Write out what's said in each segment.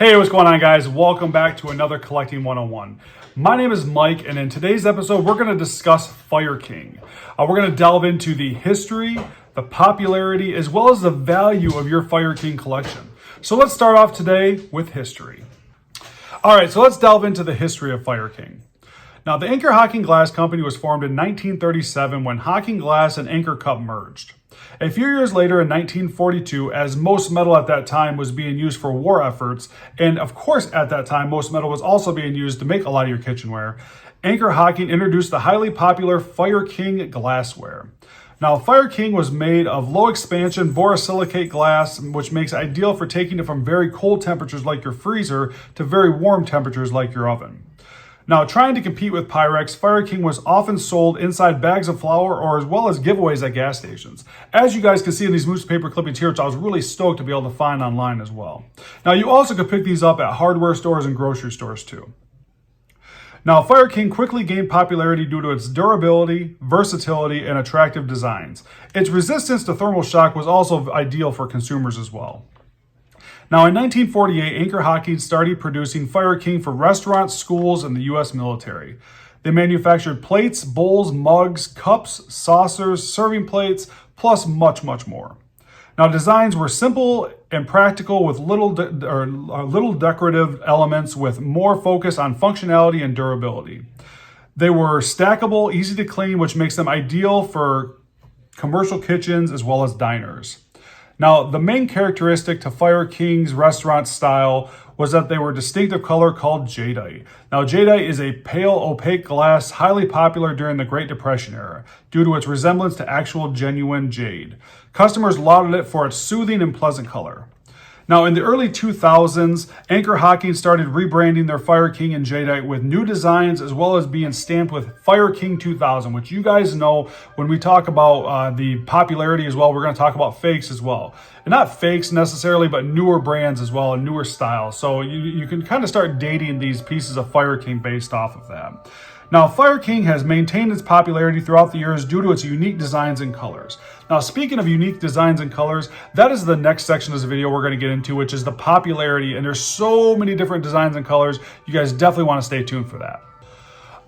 Hey, what's going on, guys? Welcome back to another Collecting 101. My name is Mike, and in today's episode, we're going to discuss Fire King. We're going to delve into the history, the popularity, as well as the value of your Fire King collection. So let's start off today with history. All right, so let's delve into the history of Fire King. Now, the Anchor Hocking Glass Company was formed in 1937 when Hocking Glass and Anchor Cup merged. A few years later, in 1942, as most metal at that time was being used for war efforts, and of course at that time most metal was also being used to make a lot of your kitchenware, Anchor Hocking introduced the highly popular Fire King glassware. Now, Fire King was made of low expansion borosilicate glass, which makes it ideal for taking it from very cold temperatures like your freezer to very warm temperatures like your oven. Now, trying to compete with Pyrex, Fire King was often sold inside bags of flour or as well as giveaways at gas stations. As you guys can see in these newspaper clippings here, which I was really stoked to be able to find online as well. Now, you also could pick these up at hardware stores and grocery stores too. Now, Fire King quickly gained popularity due to its durability, versatility, and attractive designs. Its resistance to thermal shock was also ideal for consumers as well. Now, in 1948, Anchor Hocking started producing Fire King for restaurants, schools, and the U.S. military. They manufactured plates, bowls, mugs, cups, saucers, serving plates, plus much more. Now, designs were simple and practical with little decorative elements with more focus on functionality and durability. They were stackable, easy to clean, which makes them ideal for commercial kitchens as well as diners. Now, the main characteristic to Fire King's restaurant style was that they were a distinctive color called jadeite. Now, jadeite is a pale, opaque glass highly popular during the Great Depression era due to its resemblance to actual genuine jade. Customers lauded it for its soothing and pleasant color. Now, in the early 2000s, Anchor Hocking started rebranding their Fire King and jadeite with new designs as well as being stamped with Fire King 2000, which you guys know when we talk about the popularity as well, we're going to talk about fakes as well. And not fakes necessarily, but newer brands as well and newer styles. So you can kind of start dating these pieces of Fire King based off of that. Now, Fire King has maintained its popularity throughout the years due to its unique designs and colors. Now, speaking of unique designs and colors, that is the next section of this video we're going to get into, which is the popularity. And there's so many different designs and colors. You guys definitely want to stay tuned for that.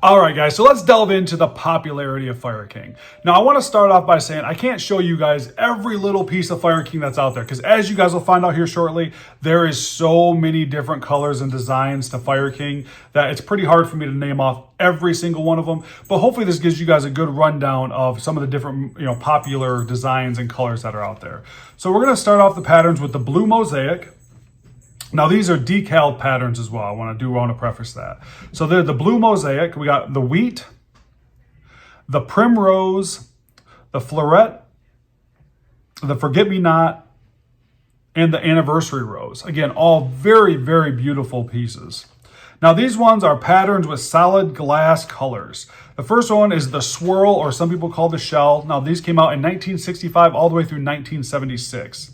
All right, guys, so let's delve into the popularity of Fire King. Now, I want to start off by saying I can't show you guys every little piece of Fire King that's out there because as you guys will find out here shortly, there is so many different colors and designs to Fire King that it's pretty hard for me to name off every single one of them. But hopefully this gives you guys a good rundown of some of the different, popular designs and colors that are out there. So we're going to start off the patterns with the blue mosaic. Now, these are decal patterns as well. I want to preface that. So they're the blue mosaic. We got the wheat, the primrose, the floret, the forget-me-not, and the anniversary rose. Again, all very, very beautiful pieces. Now, these ones are patterns with solid glass colors. The first one is the swirl, or some people call the shell. Now, these came out in 1965 all the way through 1976.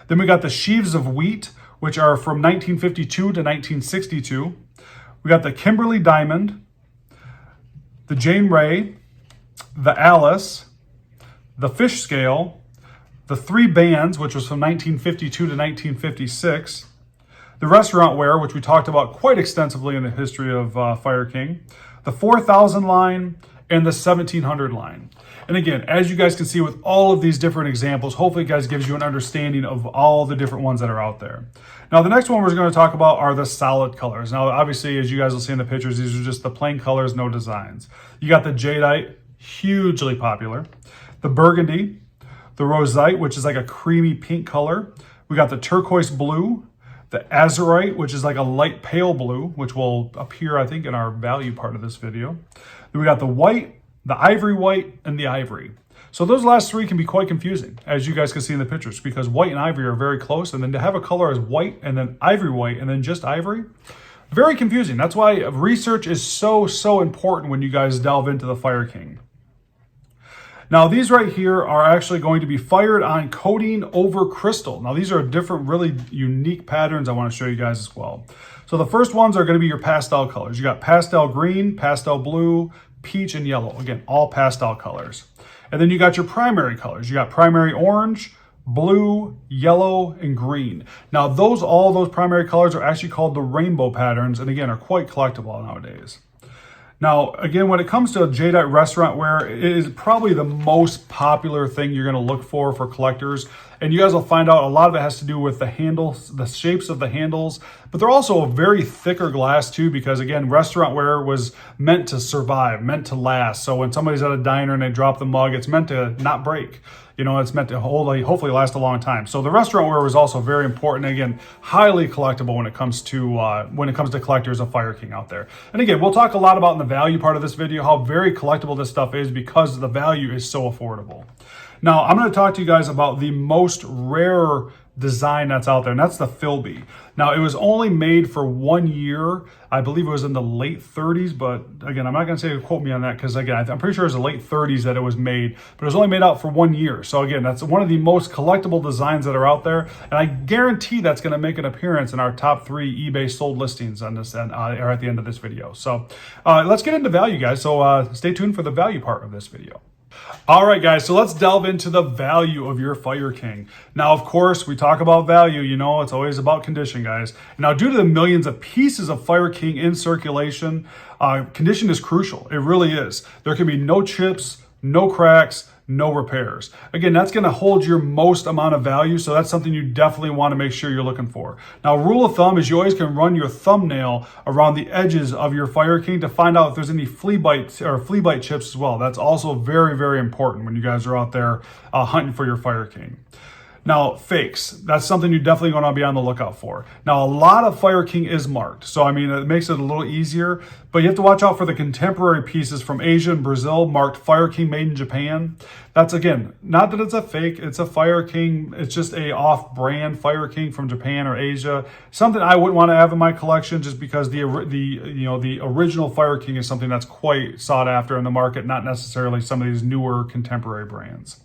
Then we got the sheaves of wheat, which are from 1952 to 1962. We got the Kimberly Diamond, the Jane Ray, the Alice, the Fish Scale, the Three Bands, which was from 1952 to 1956, the Restaurant Ware, which we talked about quite extensively in the history of Fire King, the 4000 line, and the 1700 line. And again, as you guys can see with all of these different examples, hopefully it guys gives you an understanding of all the different ones that are out there. Now, the next one we're going to talk about are the solid colors. Now, obviously, as you guys will see in the pictures, these are just the plain colors, no designs. You got the jadeite, hugely popular. The burgundy, the rosite, which is like a creamy pink color. We got the turquoise blue, the azurite, which is like a light pale blue, which will appear, I think, in our value part of this video. Then we got the white, the ivory white, and the ivory. So those last three can be quite confusing, as you guys can see in the pictures, because white and ivory are very close, and then to have a color as white and then ivory white and then just ivory, very confusing. That's why research is so important when you guys delve into the Fire King. Now, these right here are actually going to be fired on coating over crystal. Now, these are different, really unique patterns I want to show you guys as well. So the first ones are going to be your pastel colors. You got pastel green, pastel blue, peach, and yellow. Again, all pastel colors. And then you got your primary colors. You got primary orange, blue, yellow, and green. Now all those primary colors are actually called the rainbow patterns, and again are quite collectible nowadays. Now, again, when it comes to jadeite restaurant ware, it is probably the most popular thing you're going to look for collectors. And you guys will find out a lot of it has to do with the handles, the shapes of the handles, but they're also a very thicker glass too, because again, restaurant ware was meant to survive, meant to last. So when somebody's at a diner and they drop the mug, it's meant to not break. You know, it's meant to hopefully last a long time. So the restaurant ware was also very important. Again, highly collectible when it comes to collectors of Fire King out there. And again, we'll talk a lot about in the value part of this video how very collectible this stuff is because the value is so affordable. Now, I'm going to talk to you guys about the most rare design that's out there, and that's the Philby. Now, it was only made for 1 year. I believe it was in the late 30s, but again, I'm not going to say quote me on that because again, I'm pretty sure it was the late 30s that it was made, but it was only made out for 1 year. So again, that's one of the most collectible designs that are out there, and I guarantee that's going to make an appearance in our top 3 eBay sold listings on this or at the end of this video. So let's get into value, guys. So stay tuned for the value part of this video. All right, guys, so let's delve into the value of your Fire King. Now, of course, we talk about value, you know, it's always about condition, guys. Now, due to the millions of pieces of Fire King in circulation, condition is crucial. It really is. There can be no chips, no cracks, no repairs. Again, that's going to hold your most amount of value, so that's something you definitely want to make sure you're looking for. Now, rule of thumb is you always can run your thumbnail around the edges of your Fire King to find out if there's any flea bite chips as well. That's also very, very important when you guys are out there hunting for your Fire King. Now, fakes, that's something you definitely want to be on the lookout for. Now, a lot of Fire King is marked, so I mean, it makes it a little easier, but you have to watch out for the contemporary pieces from Asia and Brazil marked Fire King made in Japan. That's, again, not that it's a fake, it's a Fire King, it's just a off-brand Fire King from Japan or Asia. Something I wouldn't want to have in my collection just because the original Fire King is something that's quite sought after in the market, not necessarily some of these newer contemporary brands.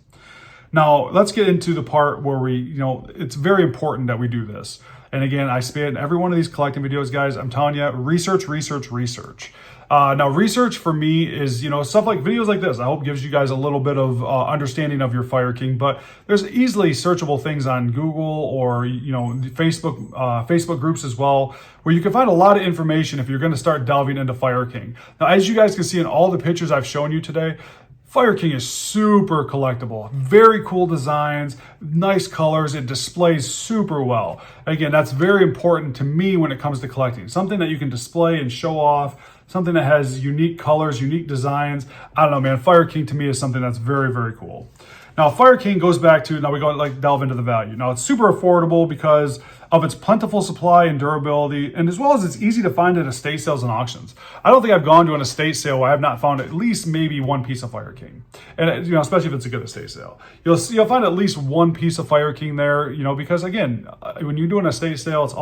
Now, let's get into the part where it's very important that we do this. And again, I say it in every one of these collecting videos, guys. I'm telling you, research, research, research. Now, research for me is, stuff like videos like this. I hope gives you guys a little bit of understanding of your Fire King. But there's easily searchable things on Google or, Facebook groups as well, where you can find a lot of information if you're going to start delving into Fire King. Now, as you guys can see in all the pictures I've shown you today, Fire King is super collectible, very cool designs, nice colors, it displays super well. Again, that's very important to me when it comes to collecting. Something that you can display and show off, something that has unique colors, unique designs. I don't know, man, Fire King to me is something that's very, very cool. Now, Fire King goes back to, now we go delve into the value. Now, it's super affordable because of its plentiful supply and durability, and as well as it's easy to find at estate sales and auctions. I don't think I've gone to an estate sale where I have not found at least maybe one piece of Fire King. And, especially if it's a good estate sale. You'll find at least one piece of Fire King there, because again, when you do an estate sale, it's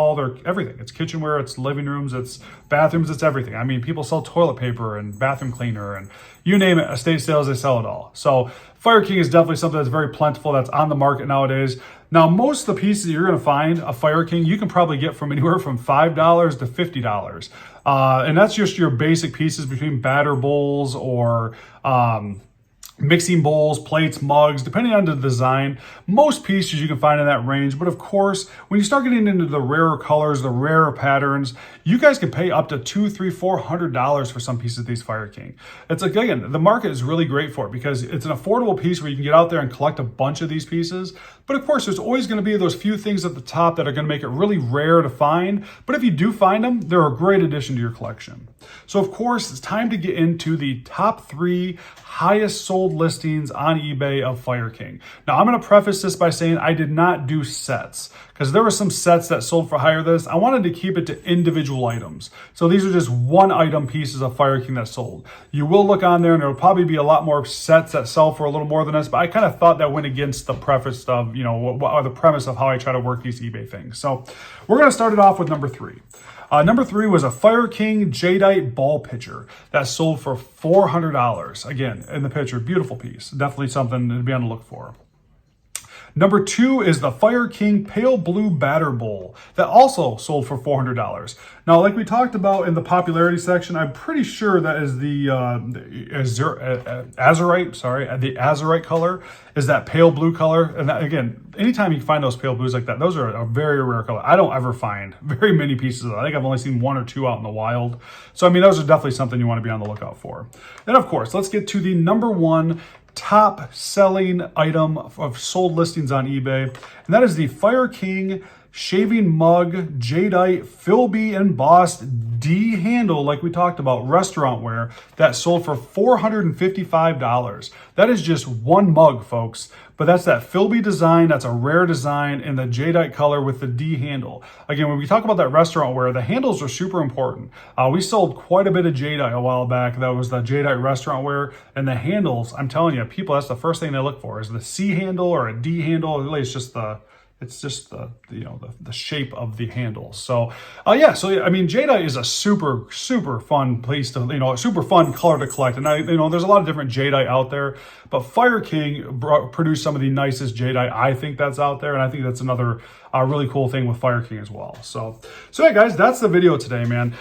everything. It's kitchenware, it's living rooms, it's bathrooms, it's everything. I mean, people sell toilet paper and bathroom cleaner and you name it, estate sales, they sell it all. So Fire King is definitely something that's very plentiful, that's on the market nowadays. Now, most of the pieces you're going to find a Fire King, you can probably get from anywhere from $5 to $50. And that's just your basic pieces between batter bowls or mixing bowls, plates, mugs, depending on the design. Most pieces you can find in that range. But of course, when you start getting into the rarer colors, the rarer patterns, you guys can pay up to $200, $300, $400 for some pieces of these Fire King. It's like, again, the market is really great for it because it's an affordable piece where you can get out there and collect a bunch of these pieces. But of course, there's always going to be those few things at the top that are going to make it really rare to find. But if you do find them, they're a great addition to your collection. So of course, it's time to get into the top 3 highest sold listings on eBay of Fire King. Now, I'm going to preface this by saying I did not do sets because there were some sets that sold for higher than this. I wanted to keep it to individual items. So these are just one item pieces of Fire King that sold. You will look on there and there'll probably be a lot more sets that sell for a little more than this, but I kind of thought that went against the preface of, or the premise of how I try to work these eBay things. So we're going to start it off with number 3. Number 3 was a Fire King jadeite ball pitcher that sold for $400. Again, in the picture, beautiful piece. Definitely something to be on the look for. Number 2 is the Fire King Pale Blue Batter Bowl that also sold for $400. Now, like we talked about in the popularity section, I'm pretty sure that is the azurite color is that pale blue color. And that, again, anytime you find those pale blues like that, those are a very rare color. I don't ever find very many pieces of that. I think I've only seen 1 or 2 out in the wild. So, I mean, those are definitely something you want to be on the lookout for. And of course, let's get to the number 1 top selling item of sold listings on eBay. And that is the Fire King Shaving Mug Jadeite Philby embossed D handle, like we talked about, restaurant ware, that sold for $455. That is just one mug, folks. But that's that Philby design. That's a rare design in the jadeite color with the D handle. Again, when we talk about that restaurant ware, the handles are super important. We sold quite a bit of jadeite a while back. That was the jadeite restaurant ware. And the handles, I'm telling you, people, that's the first thing they look for is the C handle or a D handle. Really, it's just the shape of the handles. So yeah, so I mean, jadeite is a super fun place to, a super fun color to collect. And there's a lot of different jadeite out there, but Fire King produced some of the nicest jadeite I think that's out there, and I think that's another really cool thing with Fire King as well. So yeah, guys, that's the video today, man.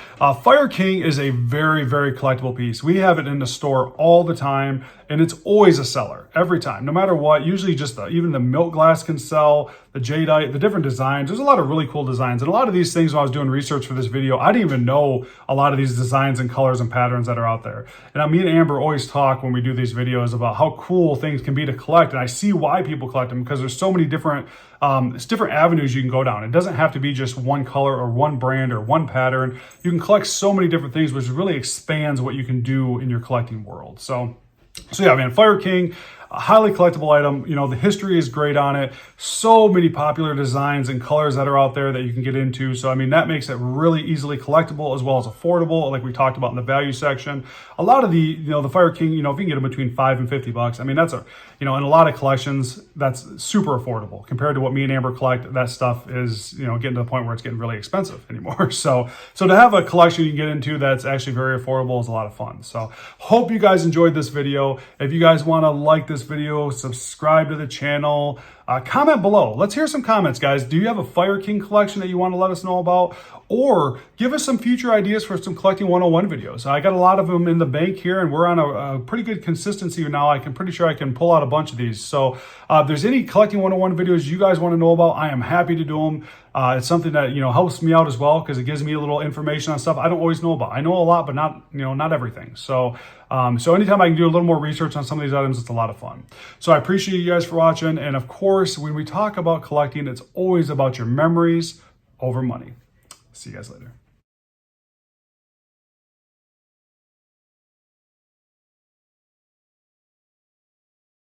Fire King is a very collectible piece. We have it in the store all the time, and it's always a seller every time, no matter what. Usually just even the milk glass can sell, the jadeite, the different designs. There's a lot of really cool designs. And a lot of these things, when I was doing research for this video, I didn't even know a lot of these designs and colors and patterns that are out there. And me and Amber always talk when we do these videos about how cool things can be to collect. And I see why people collect them, because there's so many different avenues you can go down. It doesn't have to be just one color or one brand or one pattern. You can collect so many different things, which really expands what you can do in your collecting world. So yeah, man, Fire King, a highly collectible item. The history is great on it. So many popular designs and colors that are out there that you can get into. So, I mean, that makes it really easily collectible as well as affordable, like we talked about in the value section. A lot of the Fire King, if you can get them between $5 and $50, I mean, that's in a lot of collections, that's super affordable compared to what me and Amber collect. That stuff is, getting to the point where it's getting really expensive anymore. So to have a collection you can get into that's actually very affordable is a lot of fun. So hope you guys enjoyed this video. If you guys want to like this video, subscribe to the channel, comment below. Let's hear some comments, guys. Do you have a Fire King collection that you want to let us know about? Or give us some future ideas for some Collecting 101 videos. I got a lot of them in the bank here, and we're on a pretty good consistency now. I'm pretty sure I can pull out a bunch of these. So if there's any Collecting 101 videos you guys want to know about, I am happy to do them. It's something that, helps me out as well, because it gives me a little information on stuff I don't always know about. I know a lot, but not everything. So anytime I can do a little more research on some of these items, it's a lot of fun. So I appreciate you guys for watching. And of course, when we talk about collecting, it's always about your memories over money. See you guys later.